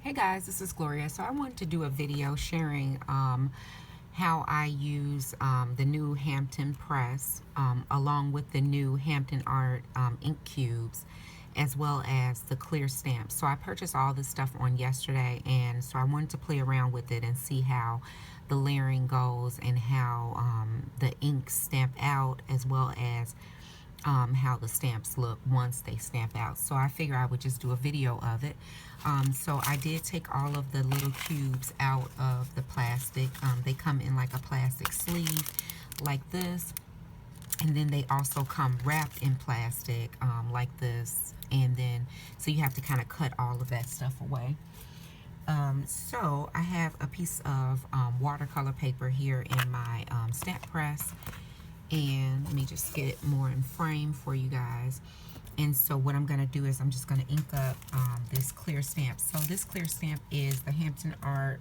Hey guys, this is Gloria. So I wanted to do a video sharing how I use the new Hampton press along with the new Hampton Art ink cubes, as well as the clear stamps. So I purchased all this stuff on yesterday, and so I wanted to play around with it and see how the layering goes and how the inks stamp out, as well as how the stamps look once they stamp out. So I figure I would just do a video of it. So I did take all of the little cubes out of the plastic. They come in like a plastic sleeve like this, and then they also come wrapped in plastic like this, and then so you have to kind of cut all of that stuff away. So I have a piece of watercolor paper here in my stamp press, and let me just get it more in frame for you guys. And so what I'm going to do is I'm just going to ink up this clear stamp. So this clear stamp is the Hampton Art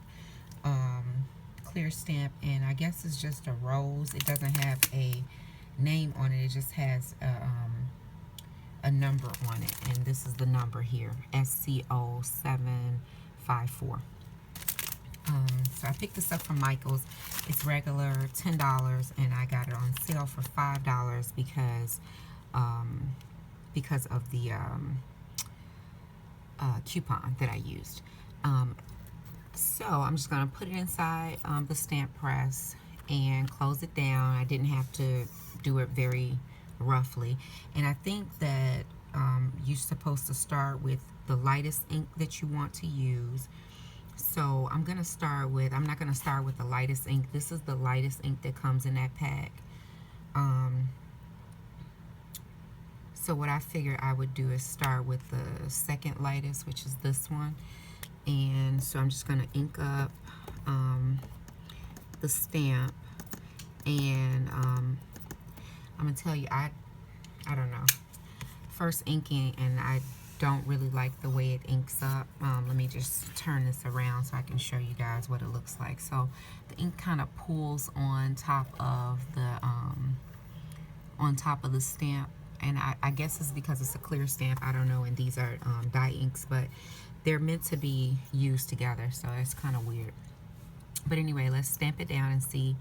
clear stamp, and I guess it's just a rose. It doesn't have a name on it. It just has a number on it, and this is the number here, XCO754. So I picked this up from Michael's. It's regular $10, and I got it on sale for $5 because of the coupon that I used. So I'm just going to put it inside the stamp press and close it down. I didn't have to do it very roughly, and I think that you're supposed to start with the lightest ink that you want to use. So I'm going to start with, I'm not going to start with the lightest ink. This is the lightest ink that comes in that pack. So what I figured I would do is start with the second lightest, which is this one. And so I'm just going to ink up the stamp. And I'm going to tell you, I don't know. First inking, and I don't really like the way it inks up. Let me just turn this around so I can show you guys what it looks like. So the ink kind of pools on top of the stamp, and I guess it's because it's a clear stamp. I don't know, and these are dye inks, but they're meant to be used together, so it's kind of weird. But anyway, let's stamp it down and see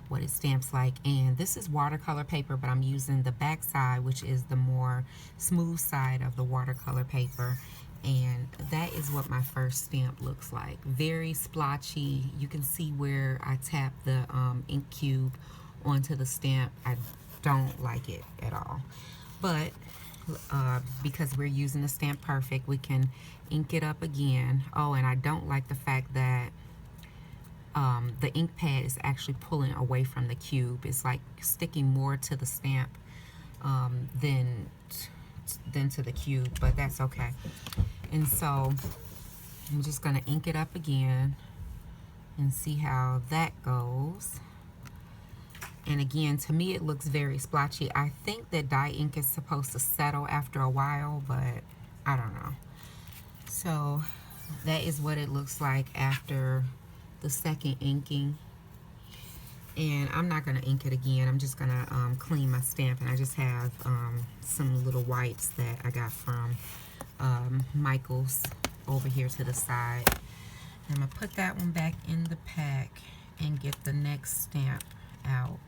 what it stamps like. And this is watercolor paper, but I'm using the back side, which is the more smooth side of the watercolor paper. And that is what my first stamp looks like. Very splotchy. You can see where I tap the ink cube onto the stamp. I don't like it at all. But because we're using the Stamp Perfect, we can ink it up again. Oh, and I don't like the fact that the ink pad is actually pulling away from the cube. It's like sticking more to the stamp than to the cube, but that's okay. And so I'm just going to ink it up again and see how that goes. And again, to me, it looks very splotchy. I think that dye ink is supposed to settle after a while, but I don't know. So that is what it looks like after the second inking. And I'm not going to ink it again. I'm just going to clean my stamp. And I just have some little wipes that I got from Michael's over here to the side. I'm going to put that one back in the pack and get the next stamp out.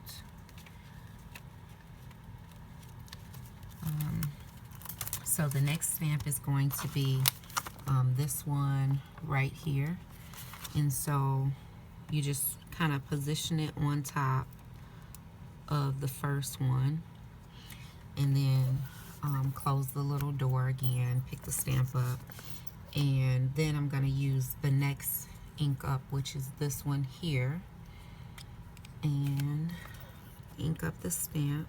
So the next stamp is going to be this one right here. And so you just kind of position it on top of the first one, and then close the little door again, pick the stamp up, and then I'm going to use the next ink up, which is this one here, and ink up the stamp.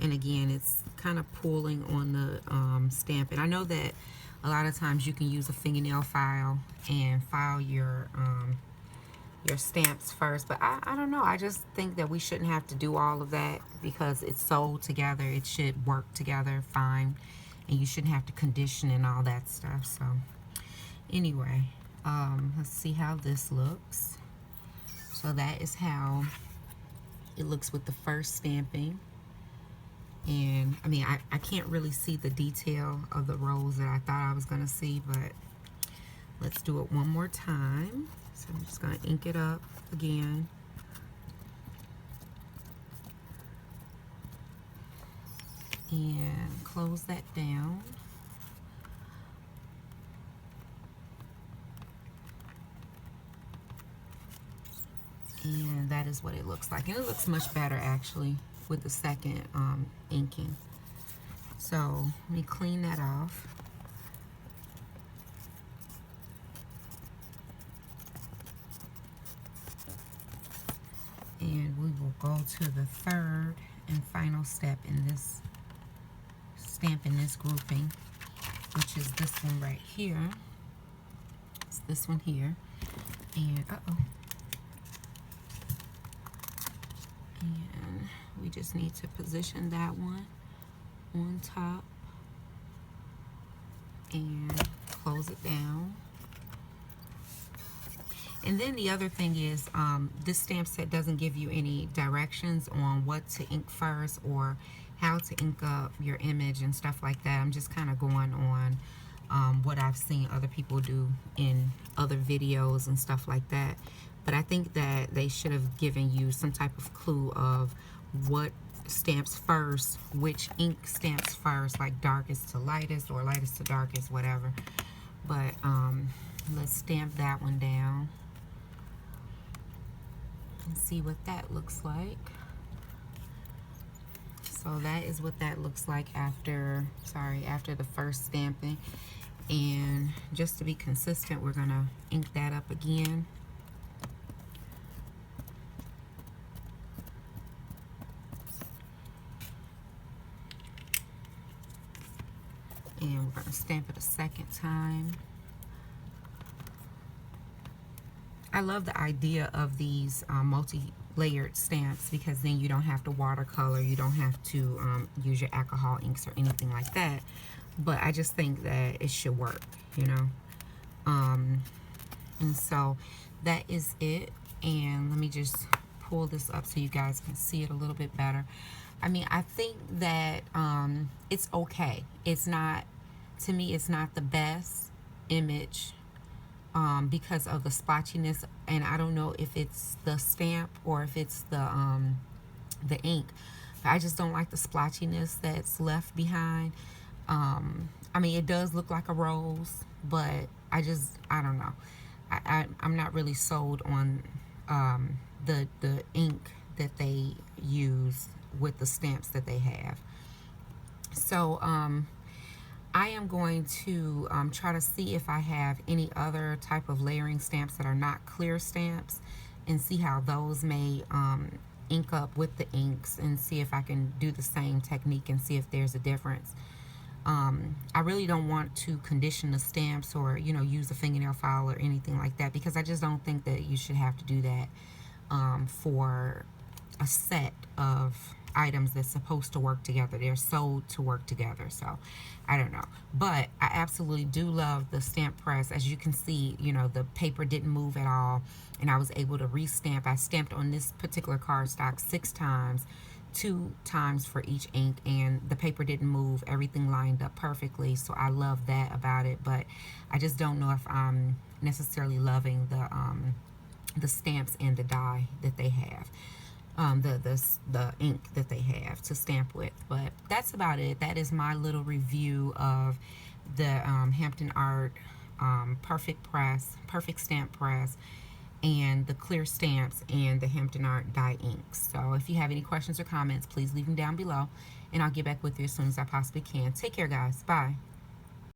And again, it's kind of pulling on the stamp. And I know that a lot of times you can use a fingernail file and file your stamps first, but I don't know. I just think that we shouldn't have to do all of that because it's sewed together. It should work together fine, and you shouldn't have to condition and all that stuff. So anyway, let's see how this looks. So that is how it looks with the first stamping. And I mean, I can't really see the detail of the rose that I thought I was going to see, but let's do it one more time. So I'm just going to ink it up again. And close that down. And that is what it looks like. And it looks much better actually with the second inking. So let me clean that off. And we will go to the third and final step in this stamp, in this grouping, which is this one right here. It's this one here. And and we just need to position that one on top and close it down. And then the other thing is, this stamp set doesn't give you any directions on what to ink first or how to ink up your image and stuff like that. I'm just kind of going on what I've seen other people do in other videos and stuff like that. But I think that they should have given you some type of clue of what stamps first, which ink stamps first, like darkest to lightest or lightest to darkest, whatever. But let's stamp that one down and see what that looks like. So that is what that looks like after the first stamping. And just to be consistent, we're gonna ink that up again. And we're gonna stamp it a second time. I love the idea of these multi-layered stamps, because then you don't have to watercolor, you don't have to use your alcohol inks or anything like that. But I just think that it should work, you know. And so that is it. And let me just pull this up so you guys can see it a little bit better. I mean, I think that it's okay. It's not, to me, it's not the best image because of the splotchiness, and I don't know if it's the stamp or if it's the ink. But I just don't like the splotchiness that's left behind. I mean, it does look like a rose, but I don't know. I'm not really sold on the ink that they use with the stamps that they have. So I am going to try to see if I have any other type of layering stamps that are not clear stamps, and see how those may ink up with the inks, and see if I can do the same technique and see if there's a difference. I really don't want to condition the stamps or, you know, use a fingernail file or anything like that, because I just don't think that you should have to do that for a set of items that's supposed to work together. They're sold to work together, so I don't know. But I absolutely do love the stamp press. As you can see, you know, the paper didn't move at all, and I was able to restamp. I stamped on this particular cardstock 6 times, 2 times for each ink, and the paper didn't move. Everything lined up perfectly, so I love that about it. But I just don't know if I'm necessarily loving the stamps and the die that they have, the ink that they have to stamp with. But that's about it. That is my little review of the Hampton Art perfect stamp press, and the clear stamps, and the Hampton Art die inks. So if you have any questions or comments, please leave them down below, and I'll get back with you as soon as I possibly can. Take care, guys. Bye.